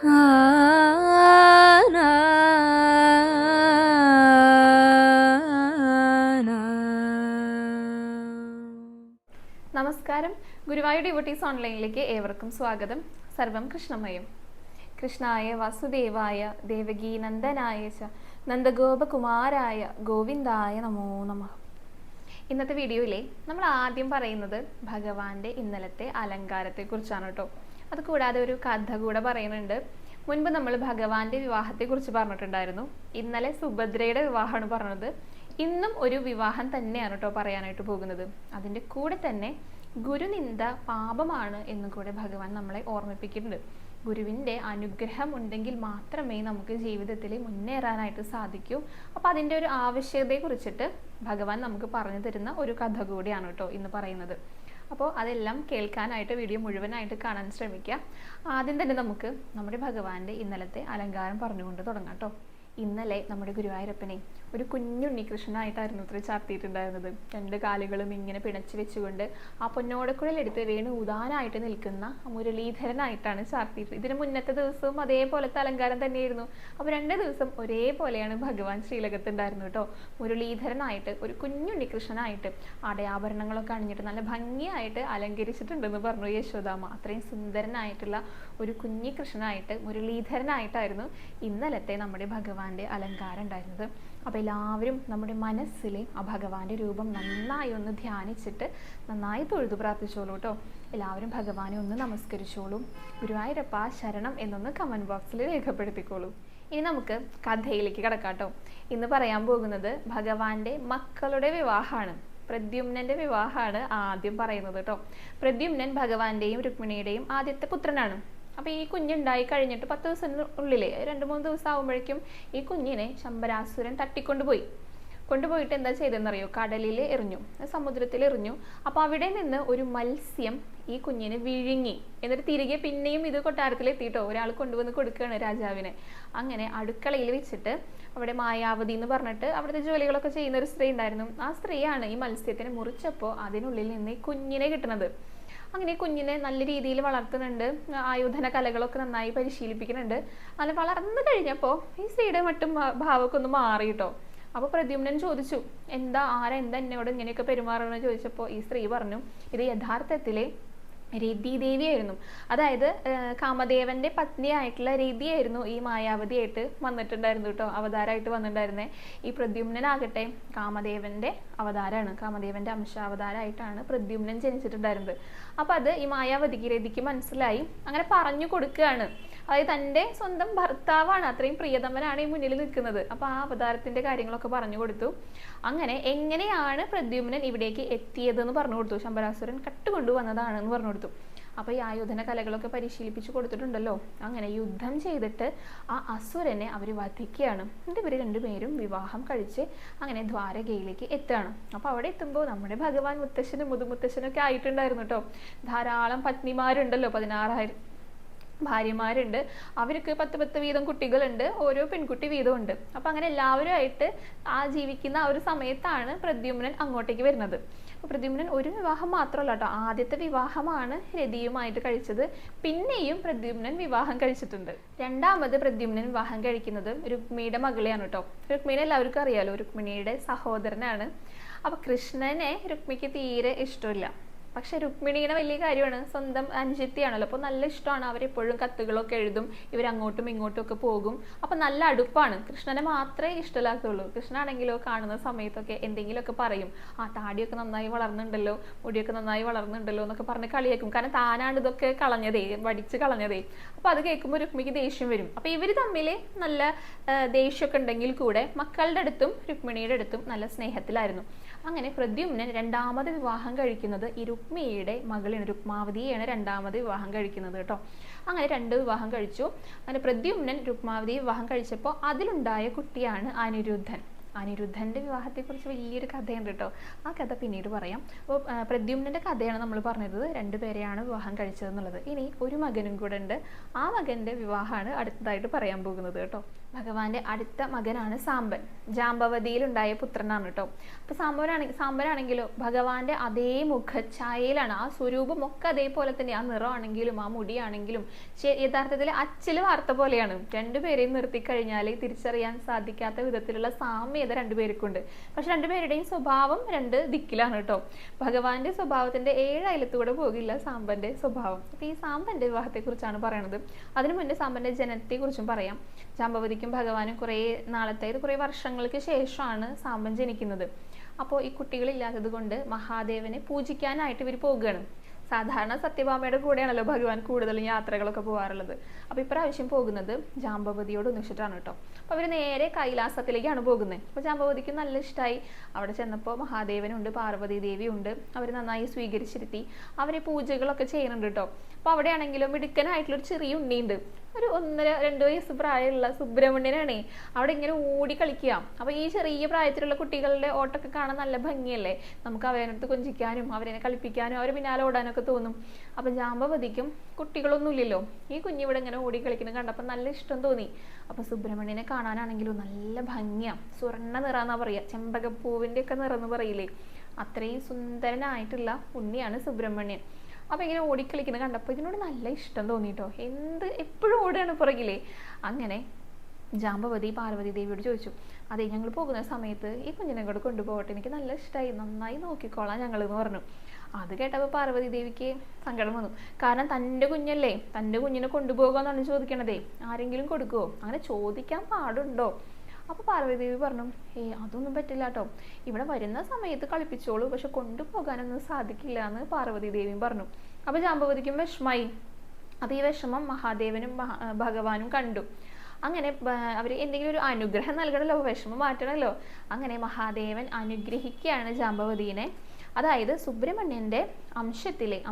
നമസ്കാരം. ഗുരുവായൂർ ഡിവോട്ടീസ് ഓൺലൈനിലേക്ക് ഏവർക്കും സ്വാഗതം. സർവം കൃഷ്ണമയം. കൃഷ്ണായ വാസുദേവായ ദേവകീ നന്ദനായ ച നന്ദഗോപകുമാരായ ഗോവിന്ദായ നമോ നമഃ. ഇന്നത്തെ വീഡിയോയിലെ നമ്മൾ ആദ്യം പറയുന്നത് ഭഗവാന്റെ ഇന്നലത്തെ അലങ്കാരത്തെക്കുറിച്ചാണ് കേട്ടോ. അതുകൂടാതെ ഒരു കഥ കൂടെ പറയുന്നുണ്ട്. മുൻപ് നമ്മൾ ഭഗവാന്റെ വിവാഹത്തെക്കുറിച്ച് പറഞ്ഞിട്ടുണ്ടായിരുന്നു. ഇന്നലെ സുഭദ്രയുടെ വിവാഹമാണ് പറഞ്ഞത്. ഇന്നും ഒരു വിവാഹം തന്നെയാണ് കേട്ടോ പറയാനായിട്ട് പോകുന്നത്. അതിൻ്റെ കൂടെ തന്നെ ഗുരുനിന്ദ പാപമാണ് എന്നും കൂടെ ഭഗവാൻ നമ്മളെ ഓർമ്മിപ്പിക്കുന്നുണ്ട്. ഗുരുവിൻ്റെ അനുഗ്രഹം ഉണ്ടെങ്കിൽ മാത്രമേ നമുക്ക് ജീവിതത്തിൽ മുന്നേറാനായിട്ട് സാധിക്കൂ. അപ്പോൾ അതിൻ്റെ ഒരു ആവശ്യകതയെ കുറിച്ചിട്ട് ഭഗവാൻ നമുക്ക് പറഞ്ഞു തരുന്ന ഒരു കഥ കൂടിയാണ് കേട്ടോ ഇന്ന് പറയുന്നത്. അപ്പോൾ അതെല്ലാം കേൾക്കാനായിട്ട് വീഡിയോ മുഴുവനായിട്ട് കാണാൻ ശ്രമിക്കുക. ആദ്യം തന്നെ നമുക്ക് നമ്മുടെ ഭഗവാന്റെ ഇന്നലത്തെ അലങ്കാരം പറഞ്ഞുകൊണ്ട് തുടങ്ങാം കേട്ടോ. ഇന്നലെ നമ്മുടെ ഗുരുവായൂരപ്പനെ ഒരു കുഞ്ഞുണ്ണികൃഷ്ണനായിട്ടായിരുന്നു ഇത്ര ചാർത്തിയിട്ടുണ്ടായിരുന്നത്. രണ്ട് കാലുകളും ഇങ്ങനെ പിണച്ചു വെച്ചുകൊണ്ട് ആ പൊന്നോടക്കുഴലെടുത്ത് വേണു ഊതാനായിട്ട് നിൽക്കുന്ന മുരളീധരനായിട്ടാണ് ചാർത്തിയിട്ട്. ഇതിന് മുന്നത്തെ ദിവസവും അതേപോലത്തെ അലങ്കാരം തന്നെയായിരുന്നു. അപ്പോൾ 2 ദിവസം ഒരേപോലെയാണ് ഭഗവാൻ ശ്രീലകത്തുണ്ടായിരുന്നു കേട്ടോ. മുരളീധരനായിട്ട് ഒരു കുഞ്ഞുണ്ണികൃഷ്ണനായിട്ട് ആടയാഭരണങ്ങളൊക്കെ അണിഞ്ഞിട്ട് നല്ല ഭംഗിയായിട്ട് അലങ്കരിച്ചിട്ടുണ്ടെന്ന് പറഞ്ഞു യശോദാമ്മ. അത്രയും സുന്ദരനായിട്ടുള്ള ഒരു കുഞ്ഞികൃഷ്ണനായിട്ട് മുരളീധരനായിട്ടായിരുന്നു ഇന്നലത്തെ നമ്മുടെ ഭഗവാന്റെ അലങ്കാരം ഉണ്ടായിരുന്നത്. അപ്പോൾ എല്ലാവരും നമ്മുടെ മനസ്സിൽ ആ ഭഗവാന്റെ രൂപം നന്നായി ഒന്ന് ധ്യാനിച്ചിട്ട് നന്നായി തൊഴുതു പ്രാർത്ഥിച്ചോളൂ കേട്ടോ. എല്ലാവരും ഭഗവാനെ ഒന്ന് നമസ്കരിച്ചോളൂ. ഗുരുവായൂരപ്പ ശരണം എന്നൊന്ന് കമൻറ്റ് ബോക്സിൽ രേഖപ്പെടുത്തിക്കോളൂ. ഇനി നമുക്ക് കഥയിലേക്ക് കിടക്കാം കേട്ടോ. ഇന്ന് പറയാൻ പോകുന്നത് ഭഗവാന്റെ മക്കളുടെ വിവാഹമാണ്. പ്രദ്യുമ്നന്റെ വിവാഹമാണ് ആദ്യം പറയുന്നത് കേട്ടോ. പ്രദ്യുമ്നൻ ഭഗവാന്റെയും രുക്മിണിയുടെയും ആദ്യത്തെ പുത്രനാണ്. അപ്പോൾ ഈ കുഞ്ഞുണ്ടായി കഴിഞ്ഞിട്ട് 10 ദിവസത്തിനുള്ളിൽ 2-3 ദിവസം ആകുമ്പോഴേക്കും ഈ കുഞ്ഞിനെ ശംബരാസുരൻ കൊണ്ടുപോയിട്ട് എന്താ ചെയ്തെന്നറിയോ? കടലിൽ എറിഞ്ഞു, സമുദ്രത്തിൽ എറിഞ്ഞു. അപ്പോൾ അവിടെ നിന്ന് ഒരു മത്സ്യം ഈ കുഞ്ഞിനെ വിഴുങ്ങി. എന്നിട്ട് തിരികെ പിന്നെയും ഇത് കൊട്ടാരത്തിൽ എത്തിയിട്ടോ. ഒരാൾ കൊണ്ടുവന്ന് കൊടുക്കുകയാണ് രാജാവിനെ. അങ്ങനെ അടുക്കളയിൽ വെച്ചിട്ട് അവിടെ മായാവതി എന്ന് പറഞ്ഞിട്ട് അവിടുത്തെ ജോലികളൊക്കെ ചെയ്യുന്ന ഒരു സ്ത്രീ ഉണ്ടായിരുന്നു. ആ സ്ത്രീയാണ് ഈ മത്സ്യത്തിനെ മുറിച്ചപ്പോൾ അതിനുള്ളിൽ നിന്ന് ഈ കുഞ്ഞിനെ കിട്ടുന്നത്. അങ്ങനെ കുഞ്ഞിനെ നല്ല രീതിയിൽ വളർത്തുന്നുണ്ട്. ആയോധന കലകളൊക്കെ നന്നായി പരിശീലിപ്പിക്കുന്നുണ്ട്. അങ്ങനെ വളർന്നു കഴിഞ്ഞപ്പോൾ ഈ സ്ത്രീയുടെ മറ്റും ഭാവമൊക്കെ ഒന്ന് മാറി കേട്ടോ. അപ്പോൾ പ്രദ്യുമ്നൻ ചോദിച്ചു, എന്താ എന്നോട് ഇങ്ങനെയൊക്കെ പെരുമാറണമെന്ന് ചോദിച്ചപ്പോൾ ഈ സ്ത്രീ പറഞ്ഞു, ഇത് യഥാർത്ഥത്തിലെ രതിദേവിയായിരുന്നു. അതായത് കാമദേവന്റെ പത്നിയായിട്ടുള്ള രതിയായിരുന്നു ഈ മായാവതിയായിട്ട് വന്നിട്ടുണ്ടായിരുന്നു കേട്ടോ, അവതാരമായിട്ട് വന്നിട്ടുണ്ടായിരുന്നേ. ഈ പ്രദ്യുമ്നനാകട്ടെ കാമദേവന്റെ അവതാരമാണ്. കാമദേവന്റെ അംശാവതാരമായിട്ടാണ് പ്രദ്യുമ്നൻ ജനിച്ചിട്ടുണ്ടായിരുന്നത്. അപ്പൊ അത് ഈ മായാവതിക്ക് രതിക്ക് മനസ്സിലായി. അങ്ങനെ പറഞ്ഞു കൊടുക്കുകയാണ്. അതായത് തൻ്റെ സ്വന്തം ഭർത്താവാണ്, അത്രയും പ്രിയതമനാണ് ഈ മുന്നിൽ നിൽക്കുന്നത്. അപ്പൊ ആ അവതാരത്തിന്റെ കാര്യങ്ങളൊക്കെ പറഞ്ഞു കൊടുത്തു. അങ്ങനെ എങ്ങനെയാണ് പ്രദ്യുമ്നൻ ഇവിടേക്ക് എത്തിയതെന്ന് പറഞ്ഞു കൊടുത്തു. ശംബരാസുരൻ കട്ടുകൊണ്ടുവന്നതാണെന്ന് പറഞ്ഞു കൊടുത്തു. അപ്പൊ ഈ ആയോധന കലകളൊക്കെ പരിശീലിപ്പിച്ചു കൊടുത്തിട്ടുണ്ടല്ലോ. അങ്ങനെ യുദ്ധം ചെയ്തിട്ട് ആ അസുരനെ അവർ വധിക്കുകയാണ്. എന്നിട്ട് ഇവർ 2 പേരും വിവാഹം കഴിച്ച് അങ്ങനെ ദ്വാരകയിലേക്ക് എത്തുകയാണ്. അപ്പൊ അവിടെ എത്തുമ്പോൾ നമ്മുടെ ഭഗവാൻ മുത്തശ്ശനും മുതുമുത്തശ്ശനൊക്കെ ആയിട്ടുണ്ടായിരുന്നു കേട്ടോ. ധാരാളം പത്നിമാരുണ്ടല്ലോ, 16,000 ഭാര്യമാരുണ്ട്. അവർക്ക് 10 വീതം കുട്ടികളുണ്ട്. ഓരോ പെൺകുട്ടി വീതമുണ്ട്. അപ്പൊ അങ്ങനെ എല്ലാവരുമായിട്ട് ജീവിക്കുന്ന ആ ഒരു സമയത്താണ് പ്രദ്യുമ്നൻ അങ്ങോട്ടേക്ക് വരുന്നത്. പ്രദ്യുമ്നൻ ഒരു വിവാഹം മാത്രമല്ല കേട്ടോ, ആദ്യത്തെ വിവാഹമാണ് രതിയുമായിട്ട് കഴിച്ചത്. പിന്നെയും പ്രദ്യുമ്നൻ വിവാഹം കഴിച്ചിട്ടുണ്ട്. രണ്ടാമത് പ്രദ്യുമ്നൻ വിവാഹം കഴിക്കുന്നത് രുക്മിണിയുടെ മകളെയാണ് കേട്ടോ. രുക്മിണി എല്ലാവർക്കും അറിയാലോ, രുക്മിണിയുടെ സഹോദരനാണ്. അപ്പൊ കൃഷ്ണനെ രുക്മിണിക്ക് തീരെ ഇഷ്ടമില്ല. പക്ഷെ രുക്മിണിയുടെ വലിയ കാര്യമാണ്, സ്വന്തം അനുജത്തിയാണല്ലോ. അപ്പോൾ നല്ല ഇഷ്ടമാണ്. അവരെപ്പോഴും കത്തുകളൊക്കെ എഴുതും, ഇവരങ്ങോട്ടും ഇങ്ങോട്ടും ഒക്കെ പോകും. അപ്പം നല്ല അടുപ്പാണ്. കൃഷ്ണനെ മാത്രമേ ഇഷ്ടമില്ലാത്തുള്ളൂ. കൃഷ്ണനാണെങ്കിലോ കാണുന്ന സമയത്തൊക്കെ എന്തെങ്കിലുമൊക്കെ പറയും, ആ താടിയൊക്കെ നന്നായി വളർന്നുണ്ടല്ലോ, മുടിയൊക്കെ നന്നായി വളർന്നുണ്ടല്ലോ എന്നൊക്കെ പറഞ്ഞ് കളിയാക്കും. കാരണം താനാണ് ഇതൊക്കെ വടിച്ച് കളഞ്ഞതേ. അപ്പോൾ അത് കേൾക്കുമ്പോൾ രുക്മിണിക്ക് ദേഷ്യം വരും. അപ്പോൾ ഇവർ തമ്മിൽ നല്ല ദേഷ്യമൊക്കെ ഉണ്ടെങ്കിൽ കൂടെ മക്കളുടെ അടുത്തും രുക്മിണിയുടെ അടുത്തും നല്ല സ്നേഹത്തിലായിരുന്നു. അങ്ങനെ പ്രദ്യുമ്നൻ 2ാമത് വിവാഹം കഴിക്കുന്നത് ഈ രുക്മിണിയുടെ മകളാണ്, രുക്മാവതിയാണ് 2ാമത് വിവാഹം കഴിക്കുന്നത് കേട്ടോ. അങ്ങനെ 2 വിവാഹം കഴിച്ചു. അങ്ങനെ പ്രദ്യുമ്നൻ രുക്മാവതിയെ വിവാഹം കഴിച്ചപ്പോൾ അതിലുണ്ടായ കുട്ടിയാണ് അനിരുദ്ധൻ. അനിരുദ്ധൻ്റെ വിവാഹത്തെക്കുറിച്ച് വലിയൊരു കഥയുണ്ട് കേട്ടോ. ആ കഥ പിന്നീട് പറയാം. അപ്പോൾ പ്രദ്യുമ്നൻ്റെ കഥയാണ് നമ്മൾ പറഞ്ഞത്. 2 പേരെയാണ് വിവാഹം കഴിച്ചതെന്നുള്ളത്. ഇനി ഒരു മകനും കൂടെ ഉണ്ട്. ആ മകൻ്റെ വിവാഹമാണ് അടുത്തതായിട്ട് പറയാൻ പോകുന്നത് കേട്ടോ. ഭഗവാന്റെ അടുത്ത മകനാണ് സാമ്പൻ. ജാമ്പവതിയിലുണ്ടായ പുത്രനാണ് കേട്ടോ. അപ്പൊ സാമ്പനാണെങ്കിലോ ഭഗവാന്റെ അതേ മുഖഛായയിലാണ്, ആ സ്വരൂപമൊക്കെ അതേപോലെ തന്നെ, ആ നിറമാണെങ്കിലും ആ മുടിയാണെങ്കിലും യഥാർത്ഥത്തിൽ അച്ചില് വാർത്ത പോലെയാണ്. രണ്ടുപേരെയും നിർത്തി കഴിഞ്ഞാൽ തിരിച്ചറിയാൻ സാധിക്കാത്ത വിധത്തിലുള്ള സാമ്യത രണ്ടുപേർക്കുണ്ട്. പക്ഷെ രണ്ടുപേരുടെയും സ്വഭാവം രണ്ട് ദിക്കിലാണ് കേട്ടോ. ഭഗവാന്റെ സ്വഭാവത്തിന്റെ 7 അയലത്തൂടെ പോകില്ല സാമ്പന്റെ സ്വഭാവം. അപ്പൊ ഈ സാമ്പന്റെ വിവാഹത്തെ കുറിച്ചാണ് പറയണത്. അതിനു മുന്നേ സാമ്പന്റെ ജനനത്തെ കുറിച്ചും പറയാം. ജാമ്പവതിക്കും ഭഗവാനും കുറേ വർഷങ്ങൾക്ക് ശേഷമാണ് സാമ്പൻ ജനിക്കുന്നത്. അപ്പോൾ ഈ കുട്ടികളില്ലാത്തത് കൊണ്ട് മഹാദേവനെ പൂജിക്കാനായിട്ട് ഇവർ പോകുകയാണ്. സാധാരണ സത്യഭാമയുടെ കൂടെയാണല്ലോ ഭഗവാൻ കൂടുതലും യാത്രകളൊക്കെ പോകാറുള്ളത്. അപ്പൊ ഇപ്രാവശ്യം പോകുന്നത് ജാമ്പവതിയോട് ഒന്നിച്ചിട്ടാണ് കേട്ടോ. അപ്പൊ അവര് നേരെ കൈലാസത്തിലേക്കാണ് പോകുന്നത്. അപ്പൊ ജാമ്പവതിക്ക് നല്ല ഇഷ്ടമായി. അവിടെ ചെന്നപ്പോൾ മഹാദേവനുണ്ട്, പാർവതി ദേവി ഉണ്ട്. അവർ നന്നായി സ്വീകരിച്ചിരുത്തി അവരെ പൂജകളൊക്കെ ചെയ്യുന്നുണ്ട് കേട്ടോ. അപ്പൊ അവിടെയാണെങ്കിലും മിടുക്കനായിട്ടുള്ളൊരു ചെറിയ ഉണ്ണിയുണ്ട്. ഒരു 1-2 വയസ്സ് പ്രായമുള്ള സുബ്രഹ്മണ്യനാണേ. അവിടെ ഇങ്ങനെ ഓടി കളിക്കുക. അപ്പൊ ഈ ചെറിയ പ്രായത്തിലുള്ള കുട്ടികളുടെ ഓട്ടൊക്കെ കാണാൻ നല്ല ഭംഗിയല്ലേ. നമുക്ക് അവരടുത്ത് കൊഞ്ചിക്കാനും അവരെ കളിപ്പിക്കാനും അവരെ പിന്നാലെ ഓടാനൊക്കെ തോന്നും. അപ്പൊ ജാമ്പവതിക്കും കുട്ടികളൊന്നുമില്ലല്ലോ. ഈ കുഞ്ഞിവിടെ ഇങ്ങനെ ഓടി കളിക്കുന്നത് കണ്ടപ്പോൾ നല്ല ഇഷ്ടം തോന്നി. അപ്പൊ സുബ്രഹ്മണ്യനെ കാണാനാണെങ്കിലും നല്ല ഭംഗിയാ. സ്വർണ്ണ നിറാന്നാ പറയാ, ചെമ്പകപ്പൂവിന്റെ ഒക്കെ നിറന്ന് പറയില്ലേ, അത്രയും സുന്ദരനായിട്ടുള്ള ഉണ്ണിയാണ് സുബ്രഹ്മണ്യൻ. അപ്പൊ ഇങ്ങനെ ഓടിക്കളിക്കുന്നത് കണ്ടപ്പോൾ ഇതിനോട് നല്ല ഇഷ്ടം തോന്നിട്ടോ. എപ്പോഴും ഓടുകയാണ് പുറകിലേ. അങ്ങനെ ജാമ്പവതി പാർവതി ദേവിയോട് ചോദിച്ചു, അതെ ഞങ്ങൾ പോകുന്ന സമയത്ത് ഈ കുഞ്ഞിനെ കൂടെ കൊണ്ടുപോകട്ടെ, എനിക്ക് നല്ല ഇഷ്ടമായി, നന്നായി നോക്കിക്കോളാം ഞങ്ങൾ എന്ന് പറഞ്ഞു. അത് കേട്ടപ്പോൾ പാർവതി ദേവിക്ക് സങ്കടം വന്നു. കാരണം തൻ്റെ കുഞ്ഞല്ലേ, തൻ്റെ കുഞ്ഞിനെ കൊണ്ടുപോകാന്നാണ് ചോദിക്കണതേ, ആരെങ്കിലും കൊടുക്കുവോ, അങ്ങനെ ചോദിക്കാൻ പാടുണ്ടോ? അപ്പൊ പാർവതി ദേവി പറഞ്ഞു, അതൊന്നും പറ്റില്ല കേട്ടോ, ഇവിടെ വരുന്ന സമയത്ത് കളിപ്പിച്ചോളൂ, പക്ഷെ കൊണ്ടുപോകാനൊന്നും സാധിക്കില്ല എന്ന് പാർവതി ദേവിയും പറഞ്ഞു. അപ്പൊ ജാമ്പവതിക്കും വിഷമായി. അപ്പൊ ഈ വിഷമം മഹാദേവനും ഭഗവാനും കണ്ടു. അങ്ങനെ അവർ എന്തെങ്കിലും ഒരു അനുഗ്രഹം നൽകണമല്ലോ, വിഷമം മാറ്റണമല്ലോ. അങ്ങനെ മഹാദേവൻ അനുഗ്രഹിക്കുകയാണ് ജാമ്പവതിനെ. അതായത് സുബ്രഹ്മണ്യന്റെ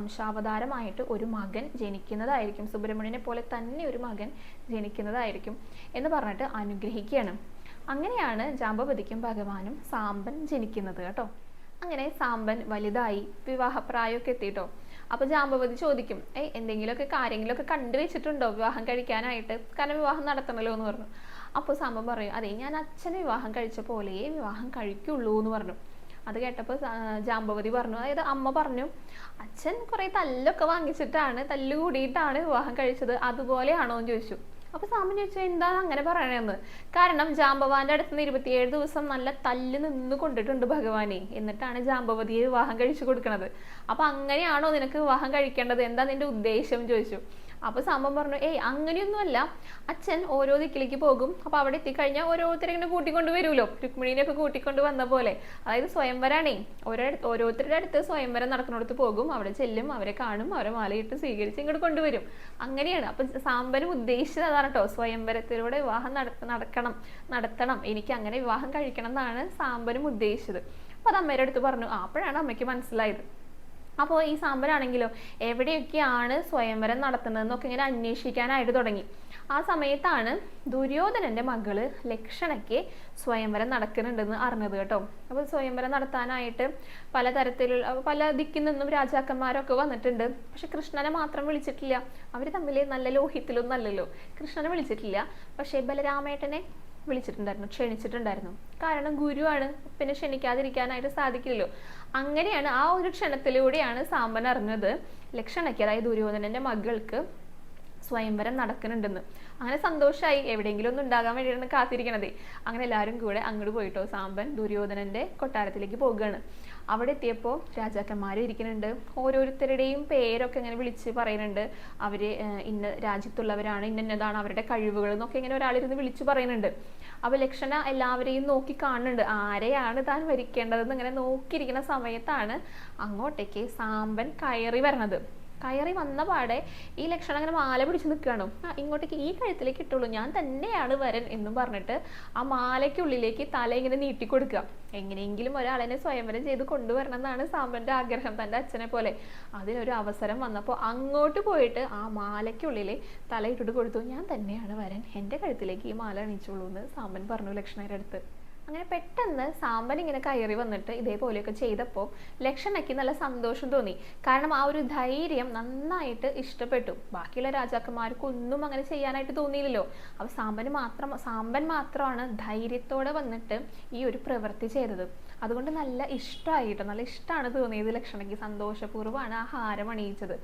അംശാവതാരമായിട്ട് ഒരു മകൻ ജനിക്കുന്നതായിരിക്കും, സുബ്രഹ്മണ്യനെ പോലെ തന്നെ ഒരു മകൻ ജനിക്കുന്നതായിരിക്കും എന്ന് പറഞ്ഞിട്ട് അനുഗ്രഹിക്കുകയാണ്. അങ്ങനെയാണ് ജാമ്പവതിക്കും ഭഗവാനും സാമ്പൻ ജനിക്കുന്നത് കേട്ടോ. അങ്ങനെ സാമ്പൻ വലുതായി വിവാഹപ്രായമൊക്കെ എത്തിട്ടോ. അപ്പൊ ജാമ്പവതി ചോദിക്കും, എന്തെങ്കിലുമൊക്കെ കാര്യങ്ങളൊക്കെ കണ്ടുവച്ചിട്ടുണ്ടോ വിവാഹം കഴിക്കാനായിട്ട്, കാരണം വിവാഹം നടത്തണല്ലോ എന്ന് പറഞ്ഞു. അപ്പോൾ സാമ്പൻ പറയും, അതെ ഞാൻ അച്ഛനെ വിവാഹം കഴിച്ച പോലെയേ വിവാഹം കഴിക്കുള്ളൂ എന്ന് പറഞ്ഞു. അത് കേട്ടപ്പോൾ ജാമ്പവതി പറഞ്ഞു, അതായത് അമ്മ പറഞ്ഞു, അച്ഛൻ കുറെ തല്ലൊക്കെ വാങ്ങിച്ചിട്ടാണ്, തല്ല് കൂടിയിട്ടാണ് വിവാഹം കഴിച്ചത്, അതുപോലെയാണോ എന്ന് ചോദിച്ചു. അപ്പൊ സാമ്പൻ ചോദിച്ചു, എന്താ അങ്ങനെ പറയണെന്ന്. കാരണം ജാമ്പവാന്റെ അടുത്ത് നിന്ന് 27 ദിവസം നല്ല തല്ല് നിന്ന് കൊണ്ടിട്ടുണ്ട് ഭഗവാനെ, എന്നിട്ടാണ് ജാമ്പവതിയെ വിവാഹം കഴിച്ചു കൊടുക്കണത്. അപ്പൊ അങ്ങനെയാണോ നിനക്ക് വിവാഹം കഴിക്കേണ്ടത്, എന്താ നിന്റെ ഉദ്ദേശം ചോദിച്ചു. അപ്പൊ സാമ്പൻ പറഞ്ഞു, അങ്ങനെയൊന്നുമല്ല, അച്ഛൻ ഓരോ ദിക്കിലേക്ക് പോകും, അപ്പൊ അവിടെ എത്തിക്കഴിഞ്ഞാൽ ഓരോരുത്തരെ ഇങ്ങനെ കൂട്ടിക്കൊണ്ട് വരുമല്ലോ, രുക്മിണീനെയൊക്കെ കൂട്ടിക്കൊണ്ട് വന്ന പോലെ. അതായത് സ്വയംവരാണേ, ഓരോരുത്തരുടെ അടുത്ത് സ്വയംവരം നടക്കുന്നിടത്ത് പോകും, അവിടെ ചെല്ലും, അവരെ കാണും, അവരെ മാലയിട്ട് സ്വീകരിച്ച് ഇങ്ങോട്ട് കൊണ്ടുവരും. അങ്ങനെയാണ്. അപ്പൊ സാമ്പനും ഉദ്ദേശിച്ചത് അതാണ് കേട്ടോ, സ്വയംവരത്തിലൂടെ വിവാഹം നടത്തണം, എനിക്ക് അങ്ങനെ വിവാഹം കഴിക്കണം എന്നാണ് സാമ്പനും ഉദ്ദേശിച്ചത്. അപ്പൊ അത് അമ്മയുടെ അടുത്ത് പറഞ്ഞു. അപ്പോഴാണ് അമ്മയ്ക്ക് മനസ്സിലായത്. അപ്പോൾ ഈ സാമ്പനാണെങ്കിലോ എവിടെയൊക്കെയാണ് സ്വയംവരം നടത്തുന്നതെന്നൊക്കെ ഇങ്ങനെ അന്വേഷിക്കാനായിട്ട് തുടങ്ങി. ആ സമയത്താണ് ദുര്യോധനന്റെ മകള് ലക്ഷണയ്ക്ക് സ്വയംവരം നടക്കുന്നുണ്ടെന്ന് അറിഞ്ഞത് കേട്ടോ. അപ്പോൾ സ്വയംവരം നടത്താനായിട്ട് പല ദിക്കിൽ നിന്നും രാജാക്കന്മാരൊക്കെ വന്നിട്ടുണ്ട്. പക്ഷെ കൃഷ്ണനെ മാത്രം വിളിച്ചിട്ടില്ല. അവർ തമ്മിൽ നല്ല ലോഹിത്തിലൊന്നും അല്ലല്ലോ. കൃഷ്ണനെ വിളിച്ചിട്ടില്ല, പക്ഷെ ബലരാമേട്ടനെ ക്ഷണിച്ചിട്ടുണ്ടായിരുന്നു. കാരണം ഗുരുവാണ്, പിന്നെ ക്ഷണിക്കാതിരിക്കാനായിട്ട് സാധിക്കില്ലല്ലോ. അങ്ങനെയാണ് ആ ഒരു ക്ഷണത്തിലൂടെയാണ് സാമ്പൻ അറിഞ്ഞത് ലക്ഷണയ്ക്ക്, അതായത് ദുര്യോധനന്റെ മകൾക്ക് സ്വയംവരം നടക്കുന്നുണ്ടെന്ന്. അങ്ങനെ സന്തോഷമായി. എവിടെയെങ്കിലും ഒന്നും ഉണ്ടാകാൻ വേണ്ടിയിട്ടാണ് കാത്തിരിക്കണതേ. അങ്ങനെ എല്ലാവരും കൂടെ അങ്ങോട്ട് പോയിട്ടോ. സാമ്പൻ ദുര്യോധനന്റെ കൊട്ടാരത്തിലേക്ക് പോകുകയാണ്. അവിടെ എത്തിയപ്പോൾ രാജാക്കന്മാരും ഇരിക്കുന്നുണ്ട്. ഓരോരുത്തരുടെയും പേരൊക്കെ ഇങ്ങനെ വിളിച്ച് പറയുന്നുണ്ട്. അവര് ഇന്ന രാജ്യത്തുള്ളവരാണ്, ഇന്നതാണ് അവരുടെ കഴിവുകൾ എന്നൊക്കെ ഇങ്ങനെ ഒരാളിരുന്ന് വിളിച്ചു പറയുന്നുണ്ട്. അപ്പൊ ലക്ഷണ എല്ലാവരെയും നോക്കി കാണുന്നുണ്ട്, ആരെയാണ് താൻ ഭരിക്കേണ്ടതെന്ന് ഇങ്ങനെ നോക്കിയിരിക്കുന്ന സമയത്താണ് അങ്ങോട്ടേക്ക് സാമ്പൻ കയറി വരണത്. കയറി വന്ന പാടെ ഈ ലക്ഷണം അങ്ങനെ മാല പിടിച്ച് നിൽക്കുകയാണോ, ഇങ്ങോട്ടേക്ക് ഈ കഴുത്തിലേക്ക് ഇട്ടുള്ളൂ, ഞാൻ തന്നെയാണ് വരൻ എന്നും പറഞ്ഞിട്ട് ആ മാലയ്ക്കുള്ളിലേക്ക് തല ഇങ്ങനെ നീട്ടിക്കൊടുക്കുക. എങ്ങനെയെങ്കിലും ഒരാളെന്നെ സ്വയംവരം ചെയ്ത് കൊണ്ടുവരണം എന്നാണ് സാമ്പന്റെ ആഗ്രഹം, തൻ്റെ അച്ഛനെ പോലെ. അതിനൊരു അവസരം വന്നപ്പോൾ അങ്ങോട്ട് പോയിട്ട് ആ മാലയ്ക്കുള്ളിൽ തല ഇട്ടിട്ട് കൊടുത്തു, ഞാൻ തന്നെയാണ് വരൻ, എൻ്റെ കഴുത്തിലേക്ക് ഈ മാല അണിച്ചോളൂ എന്ന് സാമ്പൻ പറഞ്ഞു ലക്ഷ്മണരുടെ അടുത്ത്. അങ്ങനെ പെട്ടെന്ന് സാമ്പൻ ഇങ്ങനെ കയറി വന്നിട്ട് ഇതേപോലെയൊക്കെ ചെയ്തപ്പോൾ ലക്ഷണയ്ക്ക് നല്ല സന്തോഷം തോന്നി. കാരണം ആ ഒരു ധൈര്യം നന്നായിട്ട് ഇഷ്ടപ്പെട്ടു. ബാക്കിയുള്ള രാജാക്കന്മാർക്കൊന്നും അങ്ങനെ ചെയ്യാനായിട്ട് തോന്നിയില്ലല്ലോ. അപ്പോൾ സാമ്പൻ മാത്രമാണ് ധൈര്യത്തോടെ വന്നിട്ട് ഈ ഒരു പ്രവൃത്തി ചെയ്തത്. അതുകൊണ്ട് നല്ല ഇഷ്ടമായിട്ട് നല്ല ഇഷ്ടമാണ് തോന്നിയത് ലക്ഷണയ്ക്ക്. സന്തോഷപൂർവ്വമാണ് ആ ഹാരം അണിയിച്ചത്.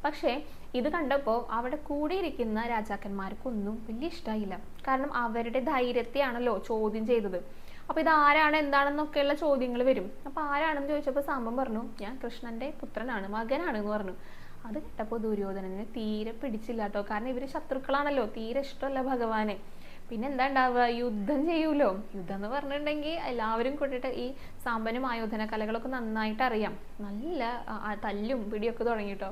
പക്ഷേ ഇത് കണ്ടപ്പോൾ അവിടെ കൂടിയിരിക്കുന്ന രാജാക്കന്മാർക്കൊന്നും വലിയ ഇഷ്ടമായില്ല. കാരണം അവരുടെ ധൈര്യത്തെയാണല്ലോ ചോദ്യം ചെയ്തത്. അപ്പോൾ ഇത് ആരാണ് എന്താണെന്നൊക്കെയുള്ള ചോദ്യങ്ങൾ വരും. അപ്പോൾ ആരാണെന്ന് ചോദിച്ചപ്പോൾ സാമ്പൻ പറഞ്ഞു, ഞാൻ കൃഷ്ണന്റെ പുത്രനാണ്, മകനാണെന്ന് പറഞ്ഞു. അത് കേട്ടപ്പോൾ ദുര്യോധനന് തീരെ പിടിച്ചില്ല കേട്ടോ. കാരണം ഇവര് ശത്രുക്കളാണല്ലോ, തീരെ ഇഷ്ടമല്ല ഭഗവാനെ. പിന്നെ എന്താ ഉണ്ടാവുക, യുദ്ധം ചെയ്യൂലോ. യുദ്ധം എന്ന് പറഞ്ഞിട്ടുണ്ടെങ്കിൽ എല്ലാവരും കൂട്ടിയിട്ട് ഈ സാമ്പനും ആയോധന കലകളൊക്കെ നന്നായിട്ട് അറിയാം. നല്ല തല്ലും പിടിയൊക്കെ തുടങ്ങിട്ടോ.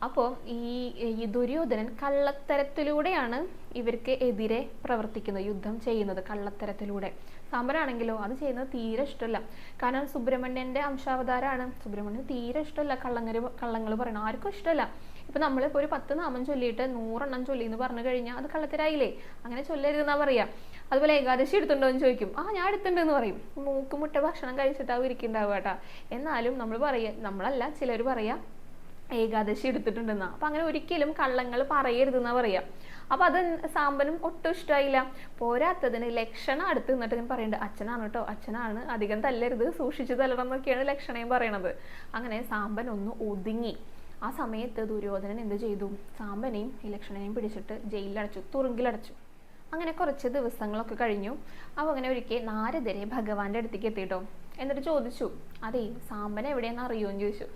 അപ്പോൾ ഈ ദുര്യോധനൻ കള്ളത്തരത്തിലൂടെയാണ് ഇവർക്ക് എതിരെ പ്രവർത്തിക്കുന്നത്, യുദ്ധം ചെയ്യുന്നത് കള്ളത്തരത്തിലൂടെ. സാമ്പനാണെങ്കിലോ അത് ചെയ്യുന്നത് തീരെ ഇഷ്ടമല്ല. കാരണം സുബ്രഹ്മണ്യന്റെ അംശാവതാരമാണ്. സുബ്രഹ്മണ്യൻ തീരെ ഇഷ്ടമല്ല കള്ളങ്ങൾ പറയണം, ആർക്കും ഇഷ്ടമല്ല. ഇപ്പൊ നമ്മളിപ്പോ ഒരു 10 നാമം ചൊല്ലിയിട്ട് 100 എണ്ണം ചൊല്ലി എന്ന് പറഞ്ഞു കഴിഞ്ഞാൽ അത് കള്ളത്തരായില്ലേ. അങ്ങനെ ചൊല്ലരുതെന്നാ പറയാ. അതുപോലെ ഏകാദശി എടുത്തുണ്ടോ എന്ന് ചോദിക്കും, ഞാൻ എടുത്തിട്ടുണ്ടെന്ന് പറയും. മൂക്കുമുട്ട ഭക്ഷണം കഴിച്ചിട്ടാവും ഇരിക്കുന്നുണ്ടാവുക കേട്ടാ. എന്നാലും നമ്മളല്ല ചിലർ പറയാ ഏകാദശി എടുത്തിട്ടുണ്ടെന്നാ. അപ്പൊ അങ്ങനെ ഒരിക്കലും കള്ളങ്ങൾ പറയരുതെന്നാ പറയാ. അപ്പൊ അത് സാമ്പനും ഒട്ടും ഇഷ്ടമായില്ല. പോരാത്തതിന് ലക്ഷണം അടുത്ത് നിന്നിട്ട് ഞാൻ പറയുന്നുണ്ട്, അച്ഛനാണ് കേട്ടോ, അച്ഛനാണ്, അധികം തല്ലരുത്, സൂക്ഷിച്ചു തല്ലണം എന്നൊക്കെയാണ് ലക്ഷണയും പറയണത്. അങ്ങനെ സാമ്പൻ ഒന്ന് ഒതുങ്ങി. ആ സമയത്ത് ദുര്യോധനൻ എന്ത് ചെയ്തു, സാമ്പനെയും ഈ ലക്ഷണനെയും പിടിച്ചിട്ട് ജയിലിലടച്ചു, തുറുങ്കിലടച്ചു. അങ്ങനെ കുറച്ച് ദിവസങ്ങളൊക്കെ കഴിഞ്ഞു. അപ്പോൾ അങ്ങനെ ഒരിക്കൽ നാരദരെ ഭഗവാന്റെ അടുത്തേക്ക് എത്തിയിട്ടോ. എന്നിട്ട് ചോദിച്ചു, അതേ സാമ്പൻ എവിടെയാണെന്ന് അറിയുമോ ചോദിച്ചു.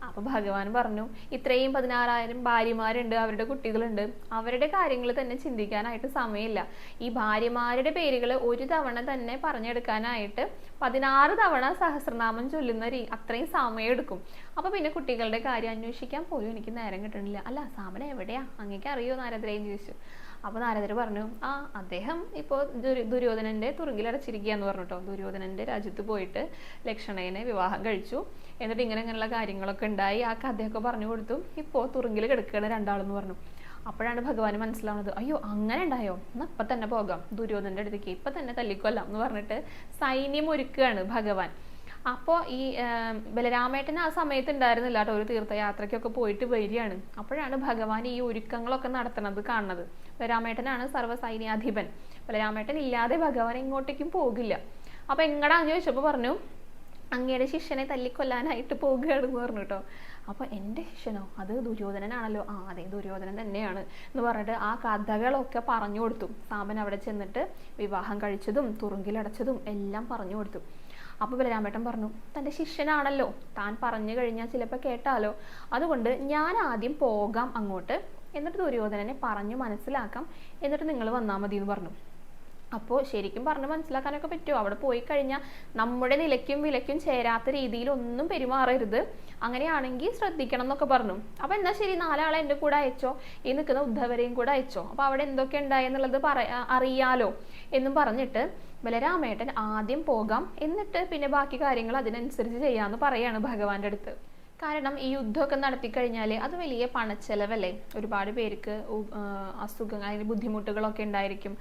അപ്പൊ ഭഗവാൻ പറഞ്ഞു, ഇത്രയും 16,000 ഭാര്യമാരുണ്ട്, അവരുടെ കുട്ടികളുണ്ട്, അവരുടെ കാര്യങ്ങൾ തന്നെ ചിന്തിക്കാനായിട്ട് സമയമില്ല. ഈ ഭാര്യമാരുടെ പേരുകൾ ഒരു തവണ തന്നെ പറഞ്ഞെടുക്കാനായിട്ട് 16 തവണ സഹസ്രനാമം ചൊല്ലുന്ന അത്രയും സമയം എടുക്കും. അപ്പൊ പിന്നെ കുട്ടികളുടെ കാര്യം അന്വേഷിക്കാൻ പോലും എനിക്ക് നേരം കിട്ടണില്ല. അല്ല സാമന എവിടെയാ, അങ്ങേക്ക് അറിയോ നാരദരെയും ചോദിച്ചു. അപ്പൊ നാരദർ പറഞ്ഞു, അദ്ദേഹം ഇപ്പോൾ ദുര്യോധനന്റെ തുറുങ്കിലടച്ചിരിക്കുകയെന്ന് പറഞ്ഞിട്ടോ. ദുര്യോധനന്റെ രാജ്യത്ത് പോയിട്ട് ലക്ഷണനെ വിവാഹം കഴിച്ചു. എന്നിട്ട് ഇങ്ങനെയുള്ള കാര്യങ്ങളൊക്കെ ഉണ്ടായി. ആ കഥയൊക്കെ പറഞ്ഞു കൊടുത്തു. ഇപ്പോൾ തുറുങ്കിൽ കിടക്കുകയാണ് രണ്ടാളെന്ന് പറഞ്ഞു. അപ്പോഴാണ് ഭഗവാന് മനസ്സിലാവുന്നത്, അയ്യോ അങ്ങനെ ഉണ്ടായോ, എന്നാ ഇപ്പൊ തന്നെ പോകാം ദുര്യോധനന്റെ അടുത്തേക്ക്, ഇപ്പൊ തന്നെ തല്ലിക്കൊല്ലാം എന്ന് പറഞ്ഞിട്ട് സൈന്യം ഒരുക്കുകയാണ് ഭഗവാൻ. അപ്പോൾ ഈ ബലരാമേട്ടൻ ആ സമയത്ത് ഉണ്ടായിരുന്നില്ല കേട്ടോ, ഒരു തീർത്ഥയാത്രയ്ക്കൊക്കെ പോയിട്ട് വരികയാണ്. അപ്പോഴാണ് ഭഗവാൻ ഈ ഒരുക്കങ്ങളൊക്കെ നടത്തുന്നത് കാണുന്നത്. ബലരാമേട്ടനാണ് സർവ്വസൈന്യാധിപൻ. ബലരാമേട്ടൻ ഇല്ലാതെ ഭഗവാൻ എങ്ങോട്ടേക്കും പോകില്ല. അപ്പൊ എങ്ങടാന്ന് ചോദിച്ചപ്പോൾ പറഞ്ഞു, അങ്ങയുടെ ശിഷ്യനെ തല്ലിക്കൊല്ലാനായിട്ട് പോകുകയാണെന്ന് പറഞ്ഞു കേട്ടോ. അപ്പൊ എൻ്റെ ശിഷ്യനോ, അത് ദുര്യോധനനാണല്ലോ. അതെ ദുര്യോധനൻ തന്നെയാണ് എന്ന് പറഞ്ഞിട്ട് ആ കഥകളൊക്കെ പറഞ്ഞു കൊടുത്തു. സാമ്പൻ അവിടെ ചെന്നിട്ട് വിവാഹം കഴിച്ചതും തുറുങ്കിലടച്ചതും എല്ലാം പറഞ്ഞു കൊടുത്തു. അപ്പൊ ബലരാമേട്ടൻ പറഞ്ഞു, തൻ്റെ ശിഷ്യനാണല്ലോ, താൻ പറഞ്ഞു കഴിഞ്ഞാൽ ചിലപ്പോൾ കേട്ടാലോ, അതുകൊണ്ട് ഞാൻ ആദ്യം പോകാം അങ്ങോട്ട്, എന്നിട്ട് ദുര്യോധനനെ പറഞ്ഞു മനസ്സിലാക്കാം, എന്നിട്ട് നിങ്ങൾ വന്നാൽ മതി എന്ന് പറഞ്ഞു. അപ്പോൾ ശരിക്കും പറഞ്ഞ് മനസ്സിലാക്കാനൊക്കെ പറ്റുമോ? അവിടെ പോയി കഴിഞ്ഞാൽ നമ്മുടെ നിലയ്ക്കും വിലയ്ക്കും ചേരാത്ത രീതിയിൽ ഒന്നും പെരുമാറരുത്, അങ്ങനെയാണെങ്കിൽ ശ്രദ്ധിക്കണം എന്നൊക്കെ പറഞ്ഞു. അപ്പൊ എന്നാ ശരി, 4 ആളെ എൻ്റെ കൂടെ അയച്ചോ, ഈ നിൽക്കുന്ന ഉദ്ധവരെയും കൂടെ അയച്ചോ, അപ്പൊ അവിടെ എന്തൊക്കെ ഉണ്ടായെന്നുള്ളത് അറിയാലോ എന്നും പറഞ്ഞിട്ട് ബലരാമേട്ടൻ ആദ്യം പോകാം, എന്നിട്ട് പിന്നെ ബാക്കി കാര്യങ്ങൾ അതിനനുസരിച്ച് ചെയ്യാന്ന് പറയാണ് ഭഗവാന്റെ അടുത്ത്. കാരണം ഈ യുദ്ധമൊക്കെ നടത്തി കഴിഞ്ഞാൽ അത് വലിയ പണച്ചെലവല്ലേ. ഒരുപാട് പേർക്ക് അസുഖങ്ങൾ, അതിന് ബുദ്ധിമുട്ടുകളൊക്കെ ഉണ്ടായിരിക്കും,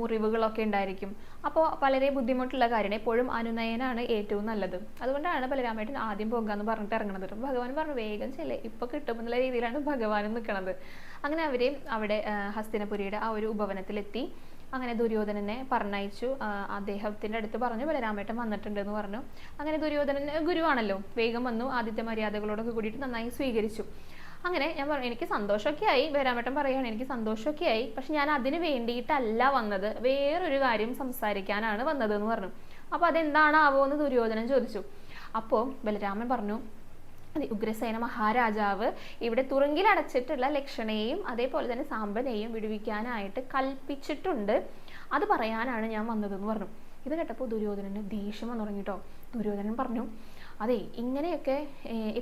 മുറിവുകളൊക്കെ ഉണ്ടായിരിക്കും. അപ്പോൾ വളരെ ബുദ്ധിമുട്ടുള്ള കാര്യമാണ്. എപ്പോഴും അനുനയനാണ് ഏറ്റവും നല്ലത്. അതുകൊണ്ടാണ് ബലരാമേട്ടൻ ആദ്യം പോകാമെന്ന് പറഞ്ഞിട്ട് ഇറങ്ങുന്നത്. ഭഗവാൻ പറഞ്ഞു, വേഗം ചെല്ലേ, ഇപ്പൊ കിട്ടുമെന്നുള്ള രീതിയിലാണ് ഭഗവാനും നിൽക്കുന്നത്. അങ്ങനെ അവര് അവിടെ ഹസ്തിനപുരിയുടെ ആ ഒരു ഉപവനത്തിലെത്തി. അങ്ങനെ ദുര്യോധനനെ പറഞ്ഞയച്ചു. അദ്ദേഹത്തിന്റെ അടുത്ത് പറഞ്ഞു, ബലരാമേട്ടൻ വന്നിട്ടുണ്ട് എന്ന് പറഞ്ഞു. അങ്ങനെ ദുര്യോധനൻ ഗുരുവാണല്ലോ, വേഗം വന്നു. ആദ്യത്തെ മര്യാദകളോടൊക്കെ കൂടിയിട്ട് നന്നായി സ്വീകരിച്ചു. അങ്ങനെ ഞാൻ പറഞ്ഞു, എനിക്ക് സന്തോഷമൊക്കെ ആയി. ബലരാമേട്ടൻ പറയുകയാണ്, എനിക്ക് സന്തോഷമൊക്കെ ആയി, പക്ഷെ ഞാൻ അതിന് വേണ്ടിയിട്ടല്ല വന്നത്, വേറൊരു കാര്യം സംസാരിക്കാനാണ് വന്നത് എന്ന് പറഞ്ഞു. അപ്പൊ അതെന്താണാവോ എന്ന് ദുര്യോധനൻ ചോദിച്ചു. അപ്പോൾ ബലരാമൻ പറഞ്ഞു, ഉഗ്രസേന മഹാരാജാവ് ഇവിടെ തുറുങ്കിലടച്ചിട്ടുള്ള ലക്ഷണയെയും അതേപോലെ തന്നെ സാമ്പനെയും വിടുവിക്കാനായിട്ട് കൽപ്പിച്ചിട്ടുണ്ട്, അത് പറയാനാണ് ഞാൻ വന്നതെന്ന് പറഞ്ഞു. ഇത് കേട്ടപ്പോൾ ദുര്യോധനന് ദേഷ്യം വന്നു തുടങ്ങിട്ടോ. ദുര്യോധനൻ പറഞ്ഞു, അതെ ഇങ്ങനെയൊക്കെ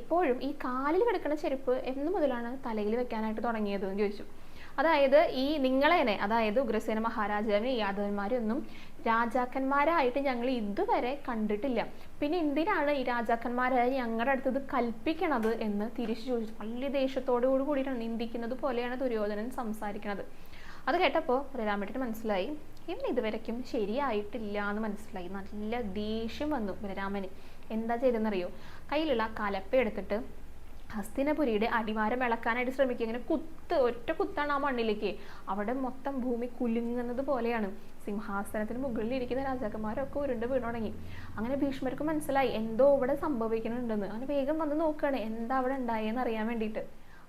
എപ്പോഴും ഈ കാലിൽ കിടക്കുന്ന ചെരുപ്പ് എന്ന് മുതലാണ് തലയിൽ വെക്കാനായിട്ട് തുടങ്ങിയത് എന്ന് ചോദിച്ചു. അതായത് ഈ നിങ്ങളെന്നെ, അതായത് ഉഗ്രസേന മഹാരാജാവിനെ യാദവന്മാരൊന്നും രാജാക്കന്മാരായിട്ട് ഞങ്ങൾ ഇതുവരെ കണ്ടിട്ടില്ല, പിന്നെ എന്തിനാണ് ഈ രാജാക്കന്മാരായി ഞങ്ങളുടെ അടുത്ത് ഇത് കൽപ്പിക്കണത് എന്ന് തിരിച്ചു ചോദിച്ചു. വലിയ ദേഷ്യത്തോടു കൂടിയിട്ടാണ്, നിന്ദിക്കുന്നത് പോലെയാണ് ദുര്യോധനൻ സംസാരിക്കുന്നത്. അത് കേട്ടപ്പോൾ ബലരാമേട്ടന് മനസ്സിലായി, ഇവൻ ഇതുവരയ്ക്കും ശരിയായിട്ടില്ല എന്ന് മനസ്സിലായി. നല്ല ദേഷ്യം വന്നു ബലരാമന്. എന്താ ചെയ്തെന്നറിയോ? കയ്യിലുള്ള കലപ്പ എടുത്തിട്ട് ഹസ്തിനപുരിയുടെ അടിവാരം ഇളക്കാനായിട്ട് ശ്രമിക്കുക. ഇങ്ങനെ ഒറ്റ കുത്താണ് ആ മണ്ണിലേക്ക്. അവിടെ മൊത്തം ഭൂമി കുലുങ്ങുന്നത് പോലെയാണ്. സിംഹാസനത്തിന് മുകളിൽ ഇരിക്കുന്ന രാജാക്കന്മാരൊക്കെ ഉരുണ്ട് വീണു തുടങ്ങി. അങ്ങനെ ഭീഷ്മർക്ക് മനസ്സിലായി എന്തോ ഇവിടെ സംഭവിക്കുന്നുണ്ടെന്ന്. അങ്ങനെ വേഗം വന്ന് നോക്കുകയാണ് എന്താ അവിടെ ഉണ്ടായെന്ന് അറിയാൻ വേണ്ടിയിട്ട്.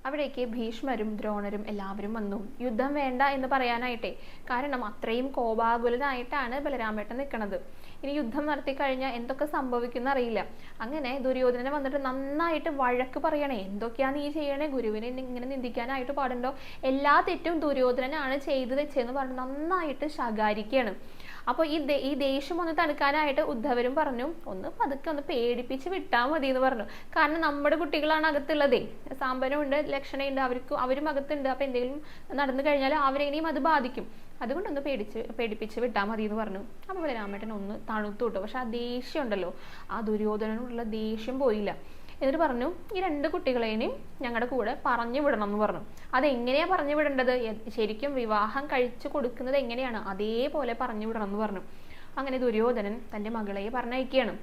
അവിടേക്ക് ഭീഷ്മരും ദ്രോണരും എല്ലാവരും വന്നു. യുദ്ധം വേണ്ട എന്ന് പറയാനായിട്ടേ. കാരണം അത്രയും കോപാകുലനായിട്ടാണ് ബലരാമേട്ടൻ നിൽക്കുന്നത്. ഇനി യുദ്ധം നടത്തി കഴിഞ്ഞാൽ എന്തൊക്കെ സംഭവിക്കുന്ന അറിയില്ല. അങ്ങനെ ദുര്യോധനനെ വന്നിട്ട് നന്നായിട്ട് വഴക്ക് പറയണേ. എന്തൊക്കെയാ നീ ചെയ്യണേ? ഗുരുവിനെ ഇങ്ങനെ നിന്ദിക്കാനായിട്ട് പാടുണ്ടോ? എല്ലാ തെറ്റും ദുര്യോധനനാണ് ചെയ്തു വെച്ചെന്ന് പറഞ്ഞ് നന്നായിട്ട് ശകാരിക്കുകയാണ്. അപ്പോൾ ഈ ദേഷ്യം ഒന്ന് തണുക്കാനായിട്ട് ഉദ്ധവരും പറഞ്ഞു ഒന്ന് പതുക്കെ ഒന്ന് പേടിപ്പിച്ച് വിട്ടാൽ മതി എന്ന് പറഞ്ഞു. കാരണം നമ്മുടെ കുട്ടികളാണ് അകത്തുള്ളതേ. സാമ്പനമുണ്ട്, ലക്ഷണയുണ്ട്, അവരും അകത്തുണ്ട്. അപ്പൊ എന്തെങ്കിലും നടന്നു കഴിഞ്ഞാൽ അവരെയും അത് ബാധിക്കും. അതുകൊണ്ടൊന്ന് പേടിപ്പിച്ച് വിട്ടാൽ മതി എന്ന് പറഞ്ഞു. അപ്പോൾ ബലരാമേട്ടൻ ഒന്ന് തണുത്തു കിട്ടും. പക്ഷെ ആ ദേഷ്യം ഉണ്ടല്ലോ, ആ ദുര്യോധനോടുള്ള ദേഷ്യം പോയില്ല. എന്നിട്ട് പറഞ്ഞു ഈ 2 കുട്ടികളെയും ഞങ്ങളുടെ കൂടെ പറഞ്ഞു വിടണം എന്ന് പറഞ്ഞു. അതെങ്ങനെയാ പറഞ്ഞു വിടേണ്ടത്? ശരിക്കും വിവാഹം കഴിച്ചു കൊടുക്കുന്നത് എങ്ങനെയാണ് അതേപോലെ പറഞ്ഞു വിടണം എന്ന് പറഞ്ഞു. അങ്ങനെ ദുര്യോധനൻ തൻ്റെ മകളെ പറഞ്ഞയക്കുകയാണ്.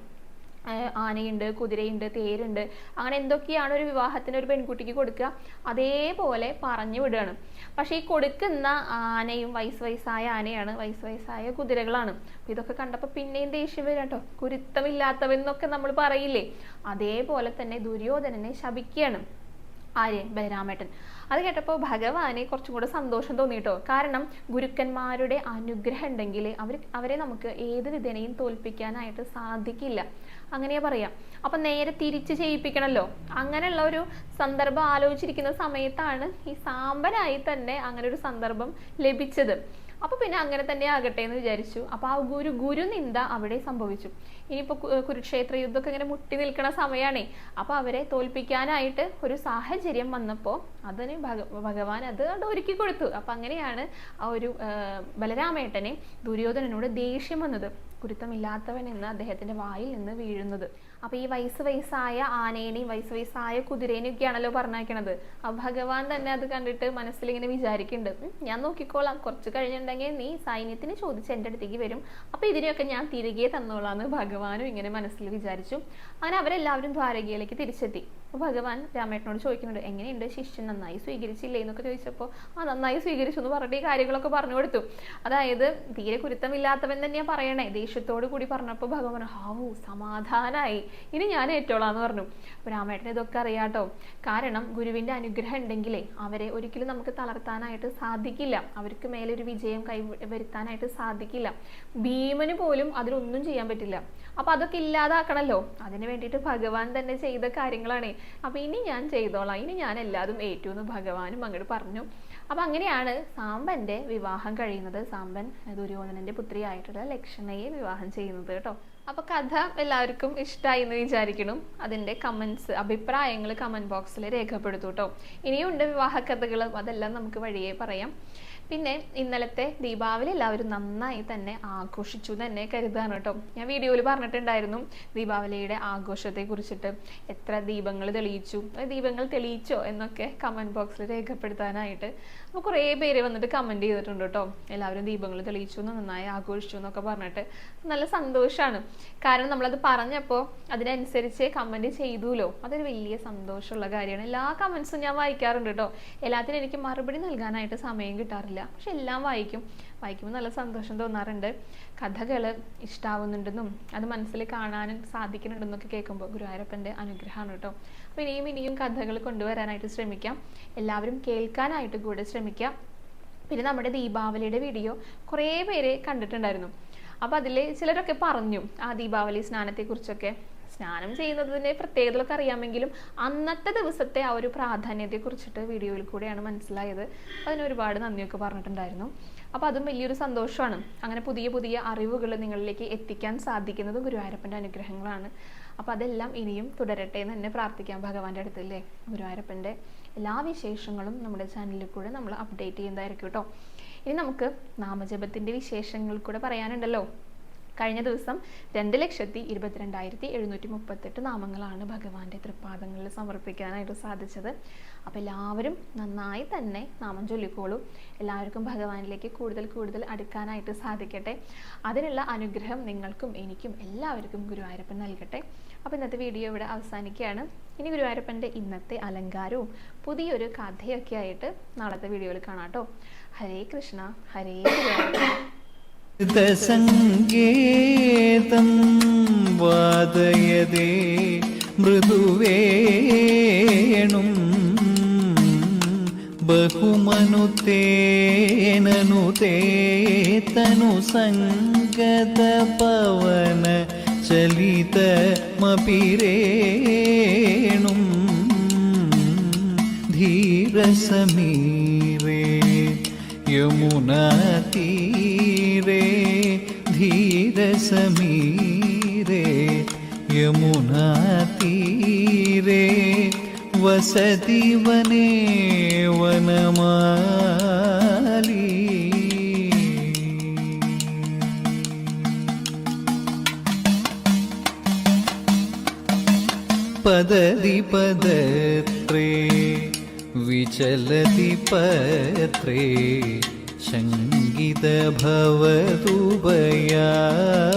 ആനയുണ്ട്, കുതിരയുണ്ട്, തേരുണ്ട്, അങ്ങനെ എന്തൊക്കെയാണ് ഒരു വിവാഹത്തിന് ഒരു പെൺകുട്ടിക്ക് കൊടുക്കുക അതേപോലെ പറഞ്ഞു വിടുകയാണ്. പക്ഷെ ഈ കൊടുക്കുന്ന ആനയും വയസ്സായ ആനയാണ്, വയസ്സായ കുതിരകളാണ്. അപ്പൊ ഇതൊക്കെ കണ്ടപ്പോൾ പിന്നെയും ദേഷ്യം വരും കേട്ടോ. കുരുത്തമില്ലാത്തവെന്നൊക്കെ നമ്മൾ പറയില്ലേ, അതേപോലെ തന്നെ ദുര്യോധനനെ ശപിക്കുകയാണ് ആര്? ബലരാമേട്ടൻ. അത് കേട്ടപ്പോൾ ഭഗവാനെ കുറച്ചും കൂടെ സന്തോഷം തോന്നിട്ടോ. കാരണം ഗുരുക്കന്മാരുടെ അനുഗ്രഹം ഉണ്ടെങ്കിൽ അവരെ നമുക്ക് ഏത് വിധേനയും തോൽപ്പിക്കാനായിട്ട് സാധിക്കില്ല, അങ്ങനെയാ പറയാം. അപ്പൊ നേരെ തിരിച്ച് ചെയ്യിപ്പിക്കണല്ലോ. അങ്ങനെയുള്ള ഒരു സന്ദർഭം ആലോചിച്ചിരിക്കുന്ന സമയത്താണ് ഈ സാമ്പനായി തന്നെ അങ്ങനെ ഒരു സന്ദർഭം ലഭിച്ചത്. അപ്പൊ പിന്നെ അങ്ങനെ തന്നെ ആകട്ടെ എന്ന് വിചാരിച്ചു. അപ്പൊ ആ ഗുരുനിന്ദ അവിടെ സംഭവിച്ചു. ഇനിയിപ്പോ കുരുക്ഷേത്ര യുദ്ധമൊക്കെ ഇങ്ങനെ മുട്ടി നിൽക്കുന്ന സമയമാണേ. അപ്പൊ അവരെ തോൽപ്പിക്കാനായിട്ട് ഒരു സാഹചര്യം വന്നപ്പോ അതിന് ഭഗവാൻ അത് ഒരുക്കി കൊടുത്തു. അപ്പൊ അങ്ങനെയാണ് ആ ഒരു ബലരാമേട്ടനെ ദുര്യോധനനോട് ദേഷ്യം വന്നത്, കുരുത്തമില്ലാത്തവൻ എന്ന് അദ്ദേഹത്തിന്റെ വായിൽ നിന്ന് വീഴുന്നത്. അപ്പൊ ഈ വയസ്സായ ആനേനെയും വയസ്സായ കുതിരേനെയും ഒക്കെയാണല്ലോ പറഞ്ഞയക്കണത്. അപ്പൊ ഭഗവാൻ തന്നെ അത് കണ്ടിട്ട് മനസ്സിലിങ്ങനെ വിചാരിക്കുന്നുണ്ട്, ഞാൻ നോക്കിക്കോളാം, കുറച്ച് കഴിഞ്ഞിട്ടുണ്ടെങ്കിൽ നീ സൈന്യത്തിന് ചോദിച്ച് എൻ്റെ അടുത്തേക്ക് വരും, അപ്പൊ ഇതിനെയൊക്കെ ഞാൻ തിരികെ തന്നോളാന്ന് ഭഗവാനും ഇങ്ങനെ മനസ്സിൽ വിചാരിച്ചു. അങ്ങനെ അവരെല്ലാവരും ദ്വാരകയിലേക്ക് തിരിച്ചെത്തി. അപ്പൊ ഭഗവാൻ രാമേട്ടനോട് ചോദിക്കുന്നുണ്ട്, എങ്ങനെയുണ്ട് ശിഷ്യൻ, നന്നായി സ്വീകരിച്ചില്ലേ എന്നൊക്കെ ചോദിച്ചപ്പോൾ നന്നായി സ്വീകരിച്ചു എന്ന് പറഞ്ഞിട്ട് ഈ കാര്യങ്ങളൊക്കെ പറഞ്ഞു കൊടുത്തു. അതായത് തീരെ കുരുത്തമില്ലാത്തവൻ തന്നെയാ പറയണേ. ദേഷ്യത്തോടു കൂടി പറഞ്ഞപ്പോൾ ഭഗവാൻ ഹാവൂ സമാധാനായി, ഇനി ഞാൻ ഏറ്റോളാന്ന് പറഞ്ഞു. അപ്പൊ രാമേട്ടന് ഇതൊക്കെ അറിയാട്ടോ. കാരണം ഗുരുവിന്റെ അനുഗ്രഹം ഉണ്ടെങ്കിലേ അവരെ ഒരിക്കലും നമുക്ക് തളർത്താനായിട്ട് സാധിക്കില്ല, അവർക്ക് മേലെ ഒരു വിജയം വരുത്താനായിട്ട് സാധിക്കില്ല. ഭീമന് പോലും അതിലൊന്നും ചെയ്യാൻ പറ്റില്ല. അപ്പൊ അതൊക്കെ ഇല്ലാതാക്കണല്ലോ, അതിന് വേണ്ടിയിട്ട് ഭഗവാൻ തന്നെ ചെയ്ത കാര്യങ്ങളാണ്. അപ്പൊ ഇനി ഞാൻ ചെയ്തോളാം, ഇനി ഞാൻ എല്ലാതും ഏറ്റു എന്ന് ഭഗവാനും അങ്ങോട്ട് പറഞ്ഞു. അപ്പൊ അങ്ങനെയാണ് സാമ്പന്റെ വിവാഹം കഴിയുന്നത്. സാമ്പൻ ദുര്യോധനന്റെ പുത്രിയായിട്ടുള്ള ലക്ഷണയെ വിവാഹം ചെയ്യുന്നത് കേട്ടോ. അപ്പൊ കഥ എല്ലാവർക്കും ഇഷ്ടമായി എന്ന് വിചാരിക്കണം. അതിന്റെ കമന്റ്സ്, അഭിപ്രായങ്ങൾ കമന്റ് ബോക്സിൽ രേഖപ്പെടുത്തു കേട്ടോ. ഇനിയുണ്ട് വിവാഹ കഥകൾ, അതെല്ലാം നമുക്ക് വഴിയേ പറയാം. പിന്നെ ഇന്നലത്തെ ദീപാവലി എല്ലാവരും നന്നായി തന്നെ ആഘോഷിച്ചു തന്നെ കരുതാണ് കേട്ടോ. ഞാൻ വീഡിയോയിൽ പറഞ്ഞിട്ടുണ്ടായിരുന്നു ദീപാവലിയുടെ ആഘോഷത്തെ കുറിച്ചിട്ട്, എത്ര ദീപങ്ങൾ തെളിയിച്ചു, ദീപങ്ങൾ തെളിയിച്ചോ എന്നൊക്കെ കമന്റ് ബോക്സിൽ രേഖപ്പെടുത്താനായിട്ട്. അപ്പോൾ കുറേ പേര് വന്നിട്ട് കമന്റ് ചെയ്തിട്ടുണ്ട് കേട്ടോ. എല്ലാവരും ദീപങ്ങൾ തെളിയിച്ചു, നന്നായി ആഘോഷിച്ചു എന്നൊക്കെ പറഞ്ഞിട്ട് നല്ല സന്തോഷമാണ്. കാരണം നമ്മളത് പറഞ്ഞപ്പോൾ അതിനനുസരിച്ച് കമന്റ് ചെയ്തുല്ലോ, അതൊരു വലിയ സന്തോഷമുള്ള കാര്യമാണ്. എല്ലാ കമന്റ്സും ഞാൻ വായിക്കാറുണ്ട് കേട്ടോ. എല്ലാത്തിനും എനിക്ക് മറുപടി നൽകാനായിട്ട് സമയം കിട്ടാറില്ല, പക്ഷെ എല്ലാം വായിക്കുമ്പോൾ നല്ല സന്തോഷം തോന്നാറുണ്ട്. കഥകൾ ഇഷ്ടാവുന്നുണ്ടെന്നും അത് മനസ്സിൽ കാണാനും സാധിക്കുന്നുണ്ടെന്നൊക്കെ കേൾക്കുമ്പോൾ ഗുരുവായൂരപ്പൻ്റെ അനുഗ്രഹമാണ് കേട്ടോ. അപ്പോൾ ഇനിയും കഥകൾ കൊണ്ടുവരാനായിട്ട് ശ്രമിക്കാം, എല്ലാവരും കേൾക്കാനായിട്ട് കൂടെ ശ്രമിക്കാം. പിന്നെ നമ്മുടെ ദീപാവലിയുടെ വീഡിയോ കുറേ പേര് കണ്ടിട്ടുണ്ടായിരുന്നു. അപ്പോൾ അതിൽ ചിലരൊക്കെ പറഞ്ഞു ആ ദീപാവലി സ്നാനത്തെക്കുറിച്ചൊക്കെ. സ്നാനം ചെയ്യുന്നതിൻ്റെ പ്രത്യേകതകളൊക്കെ അറിയാമെങ്കിലും അന്നത്തെ ദിവസത്തെ ആ ഒരു പ്രാധാന്യത്തെക്കുറിച്ചിട്ട് വീഡിയോയിൽ കൂടെയാണ് മനസ്സിലായത്. അതിന് ഒരുപാട് നന്ദിയൊക്കെ പറഞ്ഞിട്ടുണ്ടായിരുന്നു. അപ്പോൾ അതും വലിയൊരു സന്തോഷമാണ്. അങ്ങനെ പുതിയ അറിവുകൾ നിങ്ങളിലേക്ക് എത്തിക്കാൻ സാധിക്കുന്നതും ഗുരുവായൂരപ്പൻ്റെ അനുഗ്രഹങ്ങളാണ്. അപ്പോൾ അതെല്ലാം ഇനിയും തുടരട്ടെ എന്ന് തന്നെ പ്രാർത്ഥിക്കാം ഭഗവാന്റെ അടുത്തല്ലേ. ഗുരുവായൂരപ്പൻ്റെ എല്ലാ വിശേഷങ്ങളും നമ്മുടെ ചാനലിൽ കൂടെ നമ്മൾ അപ്ഡേറ്റ് ചെയ്യുന്നതായിരിക്കും കേട്ടോ. ഇനി നമുക്ക് നാമജപത്തിൻ്റെ വിശേഷങ്ങൾ കൂടെ പറയാനുണ്ടല്ലോ. കഴിഞ്ഞ ദിവസം 2,22,738 നാമങ്ങളാണ് ഭഗവാന്റെ തൃപ്പാദങ്ങളിൽ സമർപ്പിക്കാനായിട്ട് സാധിച്ചത്. അപ്പോൾ എല്ലാവരും നന്നായി തന്നെ നാമം ചൊല്ലിക്കോളൂ. എല്ലാവർക്കും ഭഗവാനിലേക്ക് കൂടുതൽ കൂടുതൽ അടുക്കാനായിട്ട് സാധിക്കട്ടെ. അതിനുള്ള അനുഗ്രഹം നിങ്ങൾക്കും എനിക്കും എല്ലാവർക്കും ഗുരുവായൂരപ്പൻ നൽകട്ടെ. അപ്പോൾ ഇന്നത്തെ വീഡിയോ ഇവിടെ അവസാനിക്കുകയാണ്. ഇനി ഗുരുവായൂരപ്പൻ്റെ ഇന്നത്തെ അലങ്കാരവും പുതിയൊരു കഥയൊക്കെ ആയിട്ട് നാളത്തെ വീഡിയോയിൽ കാണാം കേട്ടോ. ഹരേ കൃഷ്ണ, ഹരേ ഗുരുവായൂരപ്പൻ. സംഗീതം വാദയതേ മൃദുവേണും ബഹുമനുതേനനുതേ തനു സംഗത പവന ചലിതമപിരേണും ധീരസമീരേ യമുനാതീരേ ധീരസമീരേ യമുനാതീരേ വസതി വനേ വനമാലീ. പദതി പദത്രേ വിചലതി പത്രേ ശങ്കിത ഭവതുഭയാ.